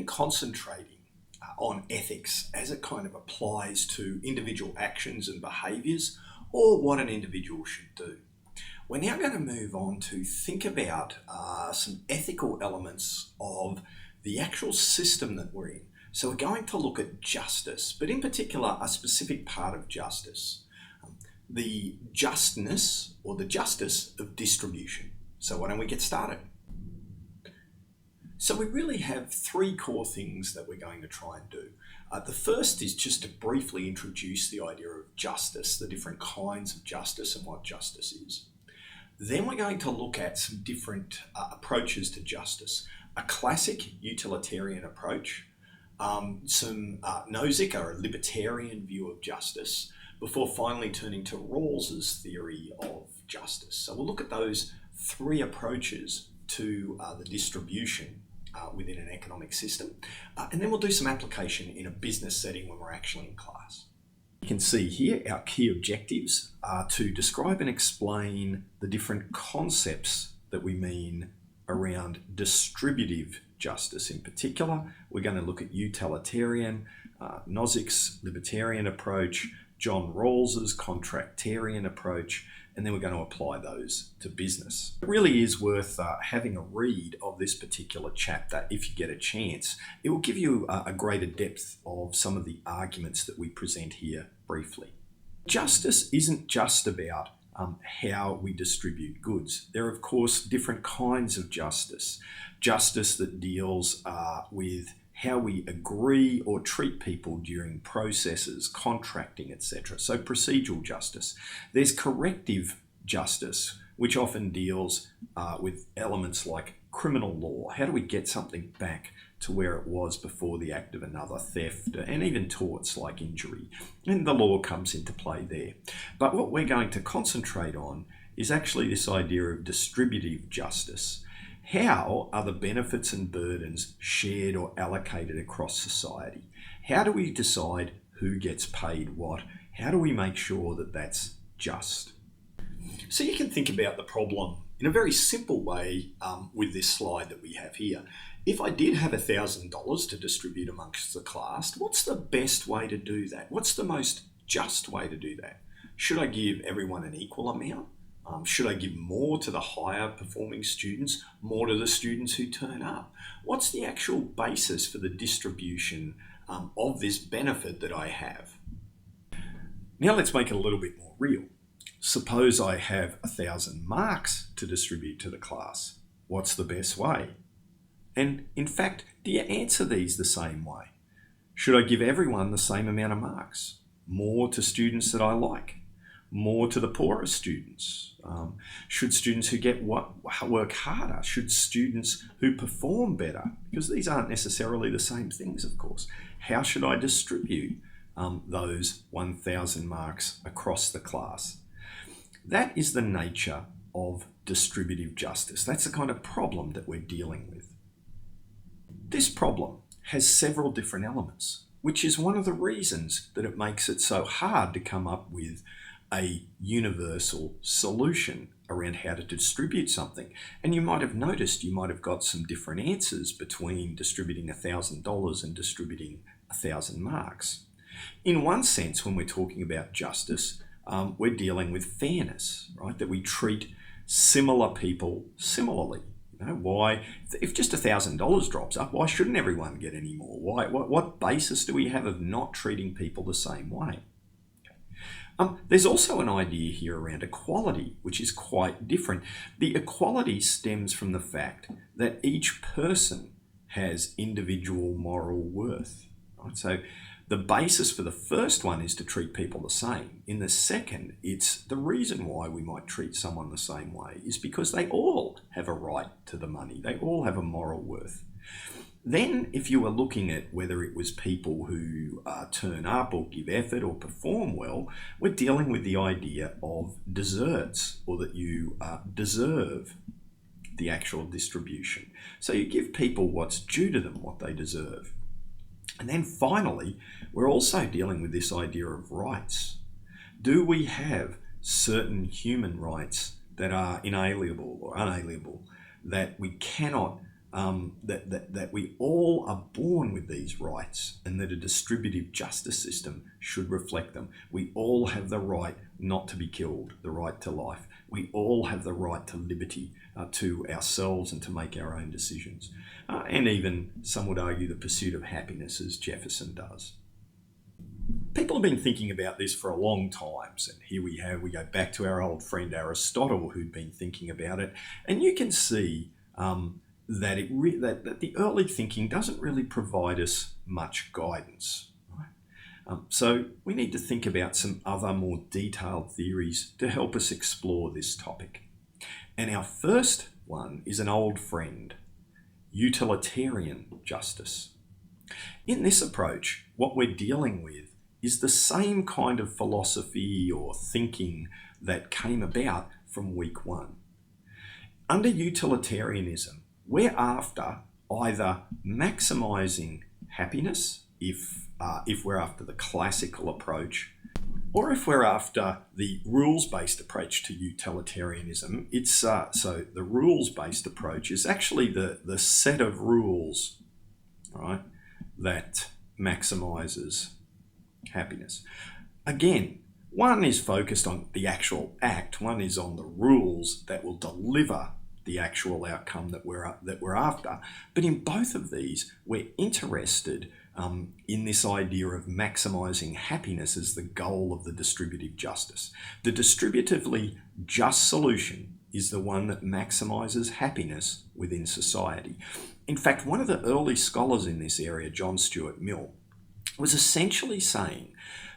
been concentrating on ethics as it kind of applies to individual actions and behaviours, or what an individual should do. We're now going to move on to think about some ethical elements of the actual system that we're in. So we're going to look at justice, but in particular a specific part of justice, the justness or the justice of distribution. So why don't we get started? So we really have three core things that we're going to try and do. The first is just to briefly introduce the idea of justice, the different kinds of justice and what justice is. Then we're going to look at some different approaches to justice. A classic utilitarian approach, some Nozick or a libertarian view of justice, before finally turning to Rawls's theory of justice. So we'll look at those three approaches to the distribution within an economic system. And then we'll do some application in a business setting when we're actually in class. You can see here our key objectives are to describe and explain the different concepts that we mean around distributive justice. In particular, we're going to look at utilitarian, Nozick's libertarian approach, John Rawls's contractarian approach, and then we're going to apply those to business. It really is worth having a read of this particular chapter if you get a chance. It will give you a greater depth of some of the arguments that we present here briefly. Justice isn't just about how we distribute goods. There are, of course, different kinds of justice. Justice that deals with how we agree or treat people during processes, contracting, etc. So procedural justice. There's corrective justice, which often deals with elements like criminal law. How do we get something back to where it was before the act of another, theft, and even torts like injury? And the law comes into play there. But what we're going to concentrate on is actually this idea of distributive justice. How are the benefits and burdens shared or allocated across society? How do we decide who gets paid what? How do we make sure that that's just? So you can think about the problem in a very simple way with this slide that we have here. If I did have $1,000 to distribute amongst the class, what's the best way to do that? What's the most just way to do that? Should I give everyone an equal amount? Should I give more to the higher performing students, more to the students who turn up? What's the actual basis for the distribution of this benefit that I have? Now let's make it a little bit more real. Suppose I have 1,000 marks to distribute to the class. What's the best way? And in fact, do you answer these the same way? Should I give everyone the same amount of marks? More to students that I like? More to the poorer students? Should students who work harder? Should students who perform better? Because these aren't necessarily the same things, of course. How should I distribute those 1,000 marks across the class? That is the nature of distributive justice. That's the kind of problem that we're dealing with. This problem has several different elements, which is one of the reasons that it makes it so hard to come up with a universal solution around how to distribute something. And you might have noticed, you might have got some different answers between distributing $1,000 and distributing 1,000 marks. In one sense, when we're talking about justice, we're dealing with fairness, right? That we treat similar people similarly. You know, why, if just $1,000 drops up, why shouldn't everyone get any more? What basis do we have of not treating people the same way? There's also an idea here around equality, which is quite different. The equality stems from the fact that each person has individual moral worth. Right? So the basis for the first one is to treat people the same. In the second, it's the reason why we might treat someone the same way is because they all have a right to the money. They all have a moral worth. Then, if you were looking at whether it was people who turn up or give effort or perform well, we're dealing with the idea of deserts, or that you deserve the actual distribution. So you give people what's due to them, what they deserve. And then finally, we're also dealing with this idea of rights. Do we have certain human rights that are inalienable or unalienable that we cannot that we all are born with these rights, and that a distributive justice system should reflect them. We all have the right not to be killed, the right to life. We all have the right to liberty, to ourselves, and to make our own decisions. And even, some would argue, the pursuit of happiness, as Jefferson does. People have been thinking about this for a long time, and here we go back to our old friend Aristotle, who'd been thinking about it, and you can see that the early thinking doesn't really provide us much guidance. Right? So we need to think about some other more detailed theories to help us explore this topic. And our first one is an old friend, utilitarian justice. In this approach, what we're dealing with is the same kind of philosophy or thinking that came about from week one. Under utilitarianism, we're after either maximising happiness, if we're after the classical approach, or if we're after the rules-based approach to utilitarianism. It's so the rules-based approach is actually the set of rules, right, that maximises happiness. Again, one is focused on the actual act, one is on the rules that will deliver the actual outcome that we're after. But in both of these, we're interested in this idea of maximising happiness as the goal of the distributive justice. The distributively just solution is the one that maximises happiness within society. In fact, one of the early scholars in this area, John Stuart Mill, was essentially saying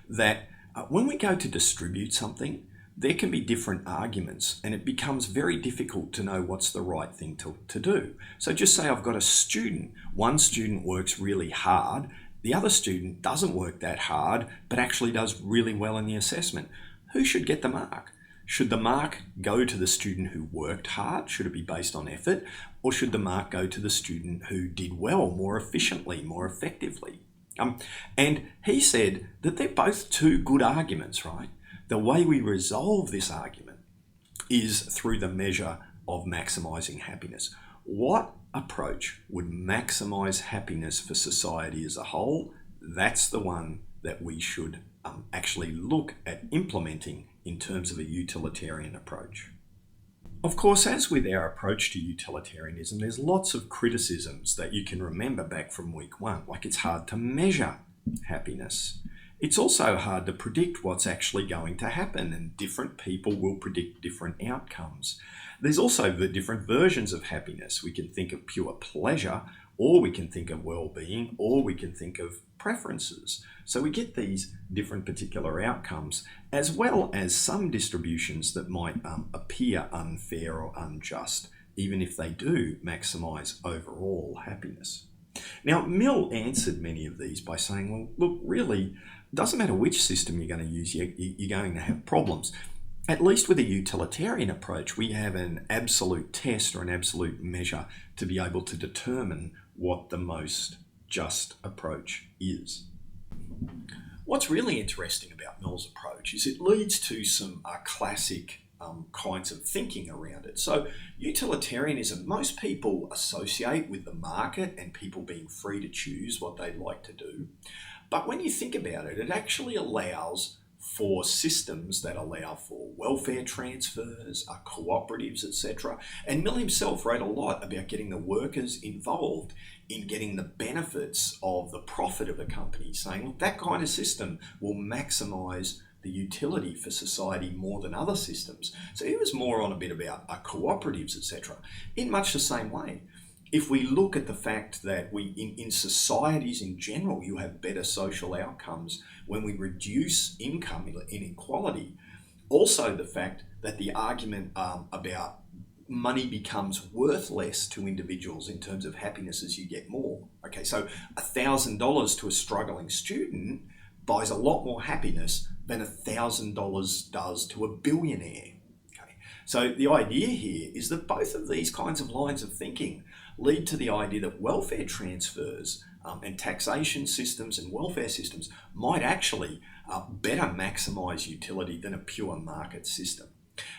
that when we go to distribute something, there can be different arguments, and it becomes very difficult to know what's the right thing to do. So just say I've got a student. One student works really hard. The other student doesn't work that hard, but actually does really well in the assessment. Who should get the mark? Should the mark go to the student who worked hard? Should it be based on effort? Or should the mark go to the student who did well, more efficiently, more effectively? And he said that they're both two good arguments, right? The way we resolve this argument is through the measure of maximising happiness. What approach would maximise happiness for society as a whole? That's the one that we should actually look at implementing in terms of a utilitarian approach. Of course, as with our approach to utilitarianism, there's lots of criticisms that you can remember back from week one, like it's hard to measure happiness. It's also hard to predict what's actually going to happen, and different people will predict different outcomes. There's also the different versions of happiness. We can think of pure pleasure, or we can think of well-being, or we can think of preferences. So we get these different particular outcomes, as well as some distributions that might appear unfair or unjust, even if they do maximise overall happiness. Now, Mill answered many of these by saying, well, look, really, it doesn't matter which system you're going to use, you're going to have problems. At least with a utilitarian approach, we have an absolute test or an absolute measure to be able to determine what the most just approach is. What's really interesting about Mill's approach is it leads to some classic kinds of thinking around it. So utilitarianism, most people associate with the market and people being free to choose what they'd like to do. But when you think about it, it actually allows for systems that allow for welfare transfers, cooperatives, etc. And Mill himself wrote a lot about getting the workers involved in getting the benefits of the profit of a company, saying, look, that kind of system will maximise the utility for society more than other systems. So he was more on a bit about cooperatives, etc. In much the same way, if we look at the fact that in societies in general, you have better social outcomes when we reduce income inequality. Also the fact that the argument about money becomes worth less to individuals in terms of happiness as you get more. Okay, so $1,000 to a struggling student buys a lot more happiness than $1,000 does to a billionaire. Okay, so the idea here is that both of these kinds of lines of thinking lead to the idea that welfare transfers and taxation systems and welfare systems might actually better maximise utility than a pure market system.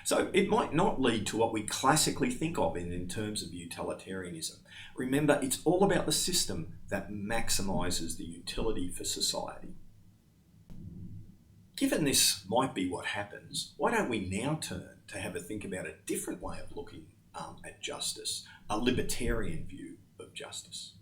So it might not lead to what we classically think of in terms of utilitarianism. Remember, it's all about the system that maximises the utility for society. Given this might be what happens, why don't we now turn to have a think about a different way of looking at justice, a libertarian view of justice?